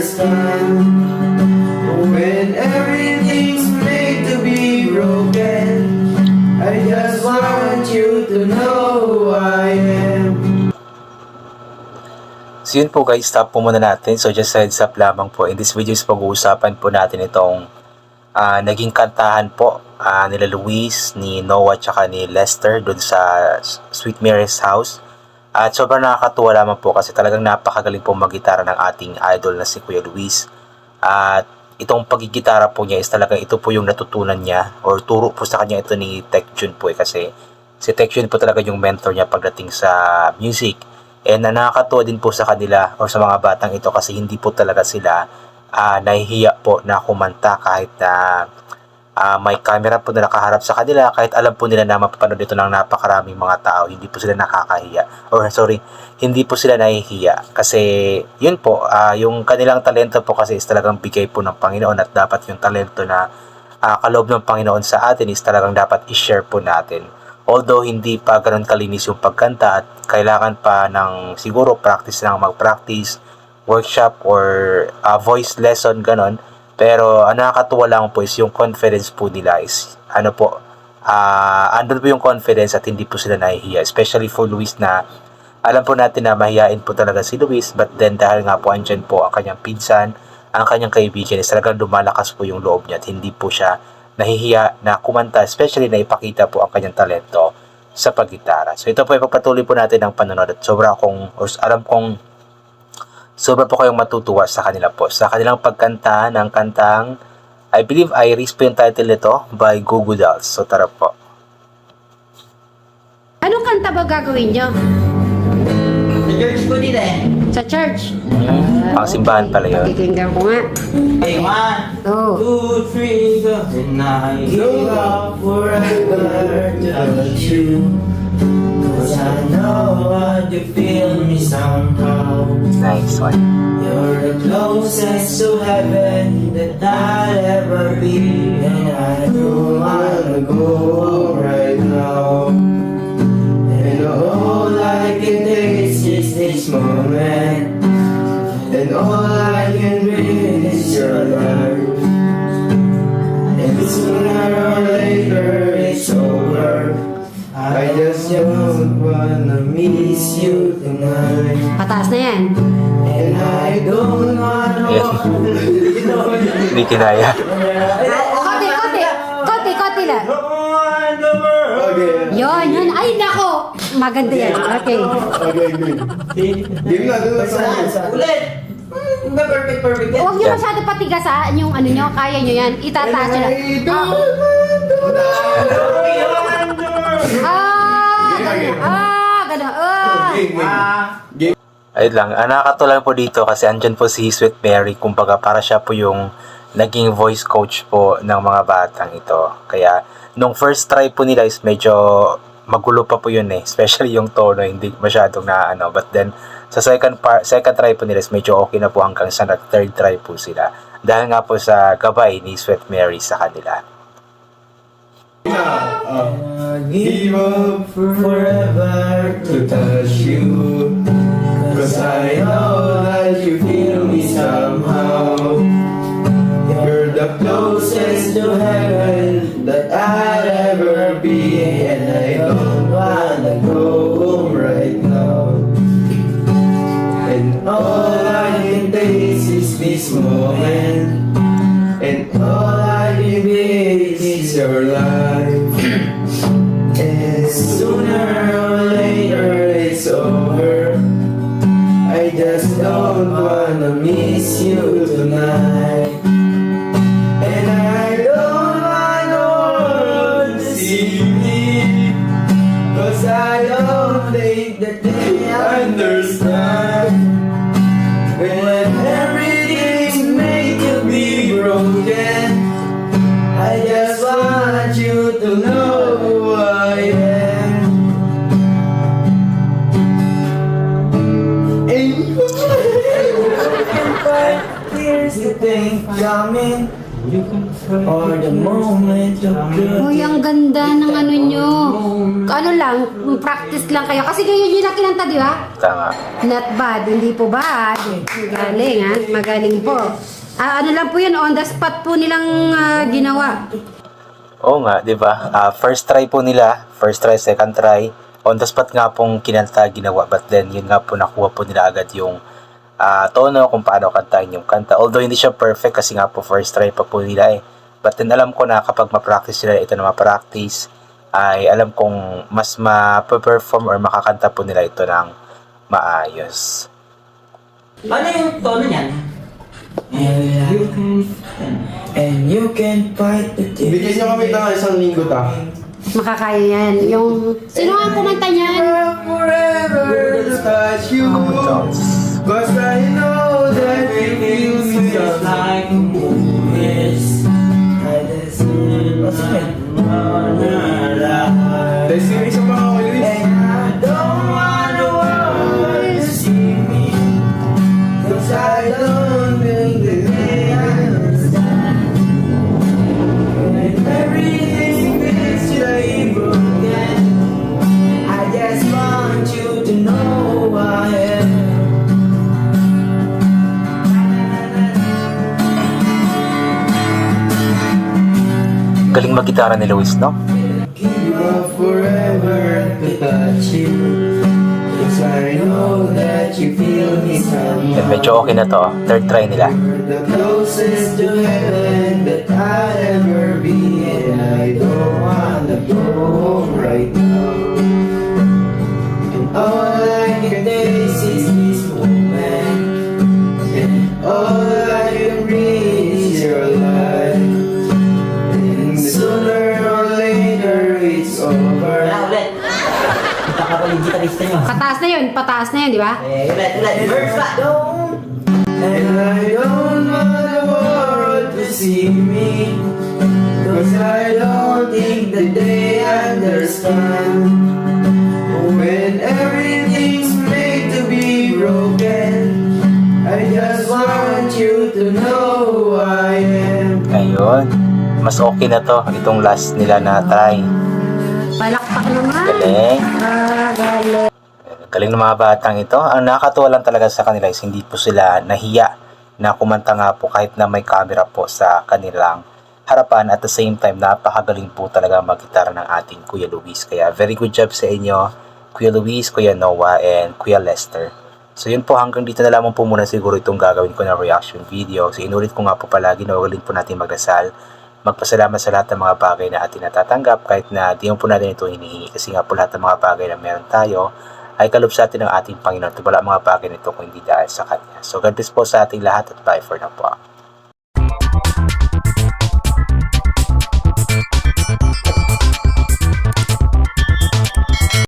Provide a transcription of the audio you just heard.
understand when everything's made to be broken. I just want you to know who I am. So yun po guys, stop po muna natin. So just heads up lamang po. In this video is pag-uusapan po natin itong naging kantahan po nila Luis, ni Noah, tsaka ni Lester dun sa Sweet Mary's house. At sobrang nakakatuwa lamang po kasi talagang napakagaling po mag-gitara ng ating idol na si Kuya Luis. At itong pagigitara po niya is talagang ito po yung natutunan niya or turo po sa kanya ito ni Tech Jun po kasi si Tech Jun po talaga yung mentor niya pagdating sa music. And nakakatuwa din po sa kanila o sa mga batang ito kasi hindi po talaga sila nahihiya po na kumanta kahit na may camera po na nakaharap sa kanila, kahit alam po nila na mapapanood ito ng napakaraming mga tao, hindi po sila nakakahiya or sorry, hindi po sila nahihiya kasi yun po, yung kanilang talento po kasi is talagang bigay po ng Panginoon at dapat yung talento na kaloob ng Panginoon sa atin is talagang dapat i-share po natin. Although hindi pa ganun kalinis yung pagkanta at kailangan pa ng siguro mag-practice, workshop or voice lesson ganun. Pero nakakatuwa lang po is yung confidence po nila is andun po yung confidence at hindi po sila nahihiya. Especially for Luis na alam po natin na mahihain po talaga si Luis, but then dahil nga po andyan po ang kanyang pinsan, ang kanyang kaibigan is talagang lumalakas po yung loob niya at hindi po siya nahihiya na kumanta, especially na ipakita po ang kanyang talento sa paggitara. So ito po ipagpatuloy po natin ang panonood at alam kong sobra po kayong matutuwa sa kanila po. Sa kanilang pagkanta ng kantang I Believe Iris po yung title nito by Goo Goo Dolls. So tara po. Anong kanta ba gagawin nyo? Sa church ko dito eh. Sa church? Pang simbahan pala yun. Pakikinggan ko nga. Hey, 1, Oh. 2, 3, go. And I give up forever to touch you, 'cause I know what you feel me somehow. Nice one. You're the closest to heaven that I'll ever be, and I don't wanna go right now. And all I can taste is this moment, and all I can breathe is your life. And sooner or later it's over. I just don't wanna miss you tonight. Pataas na yan. And I don't wanna Hindi kinaya. Kote lang. Yun. Ay, nako. Maganda yan. Okay. Game na, doon sa ulit! Perfect yan. Huwag nyo masyado patigasaan yung ano nyo. Kaya nyo yan. Itataas nyo lang. Gano'n. Ayun lang, nakakatuwa po dito kasi andyan po si Sweet Mary, kumbaga para siya po yung naging voice coach po ng mga batang ito. Kaya nung first try po nila is medyo magulo pa po yun especially yung tono, hindi masyadong but then sa second try po nila is medyo okay na po hanggang sa third try po sila. Dahil nga po sa gabay ni Sweet Mary sa kanila. Give up forever to touch you, 'cause I know that you feel me somehow. You're the closest to heaven that I'll ever be, and I don't wanna go home right now. And all I can taste is this moment, and all I can be is your life. And sooner or later it's over. I just don't wanna miss you tonight. And I don't want no one to see me, 'cause I don't think that they understand. When everything's made to be broken, I just want you to know who I am. And you can fight tears you think coming, or the moment of good. Uy, ang ganda ng ano nyo. Ano lang, practice lang kayo. Kasi ganyan yun ang kinanta, di ba? Tama. Not bad, hindi po bad. Magaling, ha? Magaling po. Ano lang po yun, on the spot po nilang ginawa. Oo nga, di ba? First try po nila, first try, second try. On the spot nga pong kinanta, ginawa. But then, yun nga po, nakuha po nila agad yung tono kung paano kantahin yung kanta. Although hindi siya perfect kasi nga po first try pa po nila eh. But then alam ko na kapag ma-practice nila ito na ma-practice, ay alam kong mas ma-perform or makakanta po nila ito ng maayos. Ano yung tono niyan? And you can fight the Bigyan niyo kami ng isang linggo ta. Makakaya yan. Yung, sino ang kumanta niyan? Forever touch you. Cause I know that you feel me just Like movies. Testing isa pa ako, Luis. And I don't want the world to see me, 'cause I don't think that they understand. When everything feels like broken, I just want you to know I am. Galing mag-gitara ni Luis, no? Give up forever to touch you, 'cause I know that you feel me Yan, somehow. medyo okay na to. Third try nila. The closest to heaven that I'll ever be, and I don't wanna go home right now. And all I can taste is this moment, and all I can breathe is your light. And sooner or later it's over. Wala ulit. Kita ka ulit gitarista nyo. Pataas na yun, di ba? Ulit. Verse pa. And I don't want the world to see me, 'cause I don't think that they understand. When everything's made to be broken, I just want you to know who I am. Ayun. Mas okay na to. Itong last nila na try. Palakpak naman. Galing. Galing. Galing ng mga batang ito. Ang nakakatuwa lang talaga sa kanila is hindi po sila nahiya na kumanta nga po kahit na may camera po sa kanilang harapan. At the same time, napakagaling po talaga mag-gitara ng ating Kuya Luis. Kaya very good job sa inyo, Kuya Luis, Kuya Noah, and Kuya Lester. So yun po, hanggang dito na lamang po muna siguro itong gagawin ko na reaction video. So inulit ko nga po palagi na huwag po natin magdasal. Magpasalamat sa lahat ng mga bagay na ating natatanggap kahit na di mo po natin ito hinihingi. Kasi nga po lahat ng mga bagay na meron tayo ay kaloob sa atin ng ating Panginoon. At wala mga bagay nito kung hindi dahil sa Kanya. So God bless po sa ating lahat at bye for now po.